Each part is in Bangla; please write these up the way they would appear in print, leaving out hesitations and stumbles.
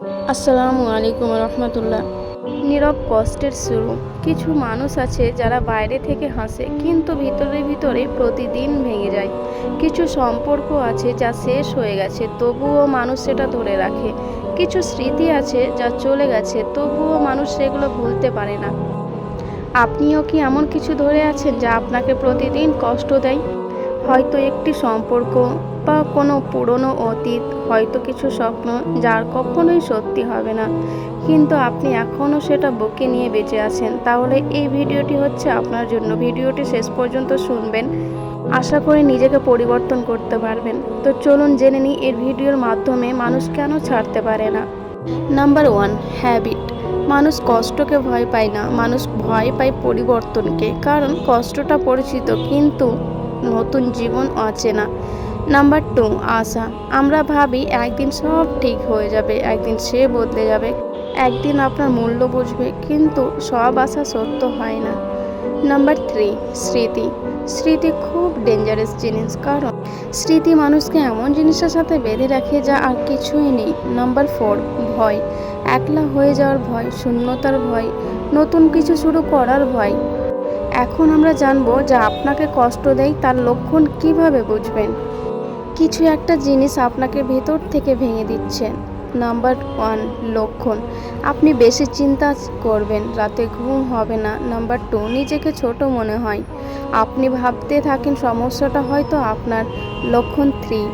আসসালামু আলাইকুম রহমতুল্লাহ। নীরব কষ্টের শুরু। কিছু মানুষ আছে যারা বাইরে থেকে হাসে কিন্তু ভিতরে ভিতরে প্রতিদিন ভেঙে যায়। কিছু সম্পর্ক আছে যা শেষ হয়ে গেছে তবুও মানুষ সেটা ধরে রাখে। কিছু স্মৃতি আছে যা চলে গেছে তবুও মানুষ সেগুলো ভুলতে পারে না। আপনিও কি এমন কিছু ধরে আছেন যা আপনাকে প্রতিদিন কষ্ট দেয়? হয়তো একটি সম্পর্ক বা কোনো পুরনো অতীত, হয়তো কিছু স্বপ্ন যার কখনোই সত্যি হবে না, কিন্তু আপনি এখনও সেটা বুকে নিয়ে বেঁচে আছেন। তাহলে এই ভিডিওটি হচ্ছে আপনার জন্য। ভিডিওটি শেষ পর্যন্ত শুনবেন, আশা করি নিজেকে পরিবর্তন করতে পারবেন। তো চলুন জেনে নিই এর ভিডিওর মাধ্যমে মানুষ কেন ছাড়তে পারে না। Number 1, habit. মানুষ কষ্টকে ভয় পায় না, মানুষ ভয় পায় পরিবর্তনকে। কারণ কষ্টটা পরিচিত কিন্তু নতুন জীবন অচেনা। নাম্বার 2, আশা। আমরা ভাবি একদিন সব ঠিক হয়ে যাবে, একদিন সে বদলে যাবে, একদিন আপনার মূল্য বুঝবে, কিন্তু সব আশা সত্য হয় না। নাম্বার 3, স্মৃতি। স্মৃতি খুব ডেঞ্জারাস জিনিস, কারণ স্মৃতি মানুষকে এমন জিনিসের সাথে বেঁধে রাখে যা আর কিছুই নেই। নাম্বার 4, ভয়। একলা হয়ে যাওয়ার ভয়, শূন্যতার ভয়, নতুন কিছু শুরু করার ভয়। এখন আমরা জানবো যা আপনাকে কষ্ট দেয় তার লক্ষণ কিভাবে বুঝবেন। কিছু একটা জিনিস আপনাকে ভেতর থেকে ভেঙে দিচ্ছে। নাম্বার 1, লক্ষণ। আপনি বেশি চিন্তা করবেন, রাতে ঘুম হবে না। নাম্বার 2, নিজেকে ছোট মনে হয়, আপনি ভাবতে থাকেন সমস্যাটা হয়তো আপনার। লক্ষণ 3,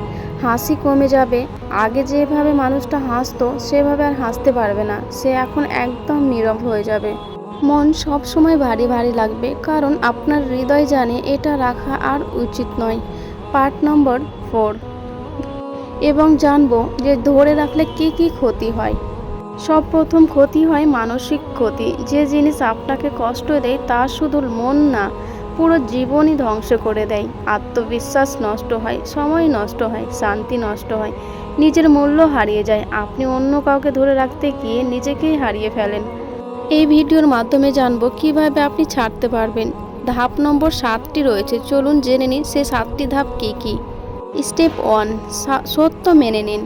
হাসি কমে যাবে। আগে যেভাবে মানুষটা হাসতো সেভাবে আর হাসতে পারবে না, সে এখন একদম নীরব হয়ে যাবে। মন সব সময় ভারী ভারী লাগবে, কারণ আপনার হৃদয় জানে এটা রাখা আর উচিত নয়। পার্ট নম্বর 4, এবং জানবো যে ধরে রাখলে কি কি ক্ষতি হয়। সব প্রথম ক্ষতি হয় মানসিক ক্ষতি। যে জিনিস আপনাকে কষ্ট দেয় তা শুধু মন না, পুরো জীবনই ধ্বংস করে দেয়। আত্মবিশ্বাস নষ্ট হয়, সময় নষ্ট হয়, শান্তি নষ্ট হয়, নিজের মূল্য হারিয়ে যায়। আপনি অন্য কাউকে ধরে রাখতে গিয়ে নিজেকেই হারিয়ে ফেলেন। এই ভিডিওর মাধ্যমে জানবো কিভাবে আপনি ছাড়তে পারবেন। ধাপ নম্বর 7টি রয়েছে, চলুন জেনে নিন সে 7টি ধাপ কী কী। স্টেপ 1, সত্য মেনে নিন।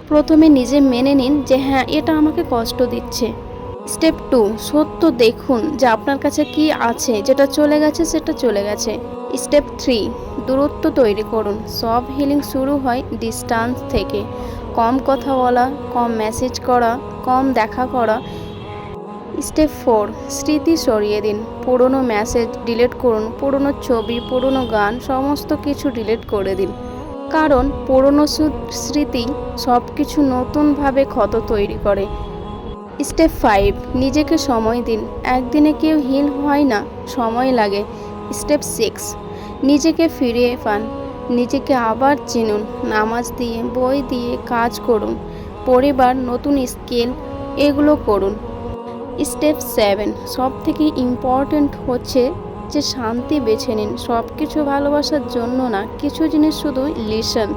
প্রথমে নিজে মেনে নিন যে হ্যাঁ, এটা আমাকে কষ্ট দিচ্ছে। স্টেপ 2, সত্য দেখুন যে আপনার কাছে কি আছে, যেটা চলে গেছে সেটা চলে গেছে। স্টেপ 3, দূরত্ব তৈরি করুন। সব হিলিং শুরু হয় ডিস্টেন্স থেকে। কম কথা বলা, কম মেসেজ করা, কম দেখা করা। স্টেপ 4, স্মৃতি সরিয়ে দিন। পুরনো মেসেজ ডিলিট করুন, পুরনো ছবি, পুরনো গান, সমস্ত কিছু ডিলিট করে দিন। কারণ পুরনো স্মৃতি সব কিছু নতুনভাবে ক্ষত তৈরি করে। স্টেপ 5, নিজেকে সময় দিন। একদিনে কেউ হিল হয় না, সময় লাগে। স্টেপ 6, নিজেকে ফিরিয়ে পান। নিজেকে আবার চিনুন। নামাজ দিয়ে, বই দিয়ে, কাজ করুন, পরিবার, নতুন স্কিল, এগুলো করুন। স্টেপ 7, সব থেকে ইম্পর্ট্যান্ট হচ্ছে যে শান্তি বেছে নিন। সব কিছু ভালোবাসার জন্য না, কিছু জিনিস শুধু লিসন।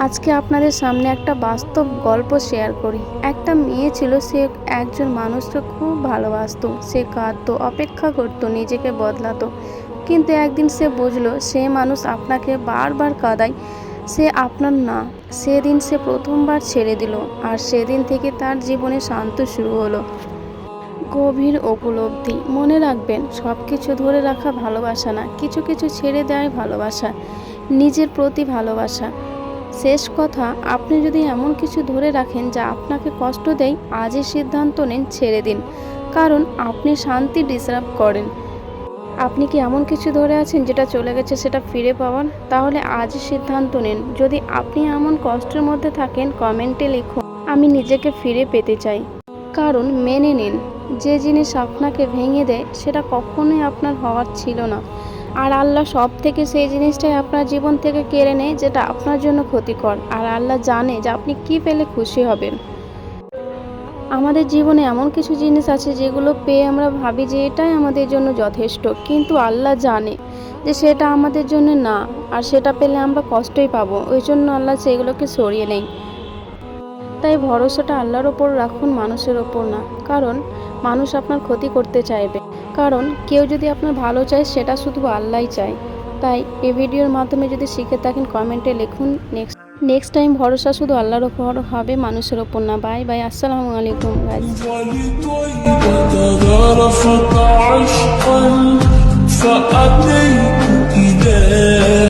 আজকে আপনাদের সামনে একটা বাস্তব গল্প শেয়ার করি। একটা মেয়ে ছিল, সে একজন মানুষকে খুব ভালোবাসতো। সে কাঁদতো, অপেক্ষা করতো, নিজেকে বদলাতো। কিন্তু একদিন সে বুঝলো সে মানুষ আপনাকে বারবার কাঁদায়, সে আপনার না। সেদিন সে প্রথমবার ছেড়ে দিল, আর সেদিন থেকে তার জীবনে শান্ত শুরু হলো। গভীর উপলব্ধি। মনে রাখবেন, সব কিছু ধরে রাখা ভালোবাসা না, কিছু কিছু ছেড়ে দেওয়াই ভালোবাসা, নিজের প্রতি ভালোবাসা। শেষ কথা, আপনি যদি এমন কিছু ধরে রাখেন যা আপনাকে কষ্ট দেয়, আজই সিদ্ধান্ত নিন ছেড়ে দিন, কারণ আপনি শান্তি ডিজার্ভ করেন। আপনি কি এমন কিছু ধরে আছেন যেটা চলে গেছে, সেটা ফিরে পাওয়ার? তাহলে আজই সিদ্ধান্ত নিন। যদি আপনি এমন কষ্টের মধ্যে থাকেন, কমেন্টে লিখুন আমি নিজেকে ফিরে পেতে চাই। কারণ মেনে নিন, যে জিনিস আপনাকে ভেঙে দেয় সেটা কখনোই আপনার হওয়ার ছিল না। আর আল্লাহ সব থেকে সেই জিনিসটাই আপনার জীবন থেকে কেড়ে নেয় যেটা আপনার জন্য ক্ষতিকর। আর আল্লাহ জানে যে আপনি কি পেলে খুশি হবেন। আমাদের জীবনে এমন কিছু জিনিস আছে যেগুলো পেয়ে আমরা ভাবি যে এটাই আমাদের জন্য যথেষ্ট, কিন্তু আল্লাহ জানে যে সেটা আমাদের জন্য না, আর সেটা পেলে আমরা কষ্টই পাবো। ওই জন্য আল্লাহ সেগুলোকে সরিয়ে নেয়। তাই ভরসাটা আল্লাহর ওপর রাখুন, মানুষের ওপর না। কারণ মানুষ আপনার ক্ষতি করতে চাইবে, কারণ কেউ যদি আপনার ভালো চায় সেটা শুধু আল্লাহই চায়। তাই এই ভিডিওর মাধ্যমে যদি শিখে থাকেন, কমেন্টে লিখুন নেক্সট। নেক্সট টাইম ভরসা শুধু আল্লাহর ওপর হবে, মানুষের ওপর না। বাই বাই, আসসালামু আলাইকুম গাইস। وتغرفت عشقا فأدري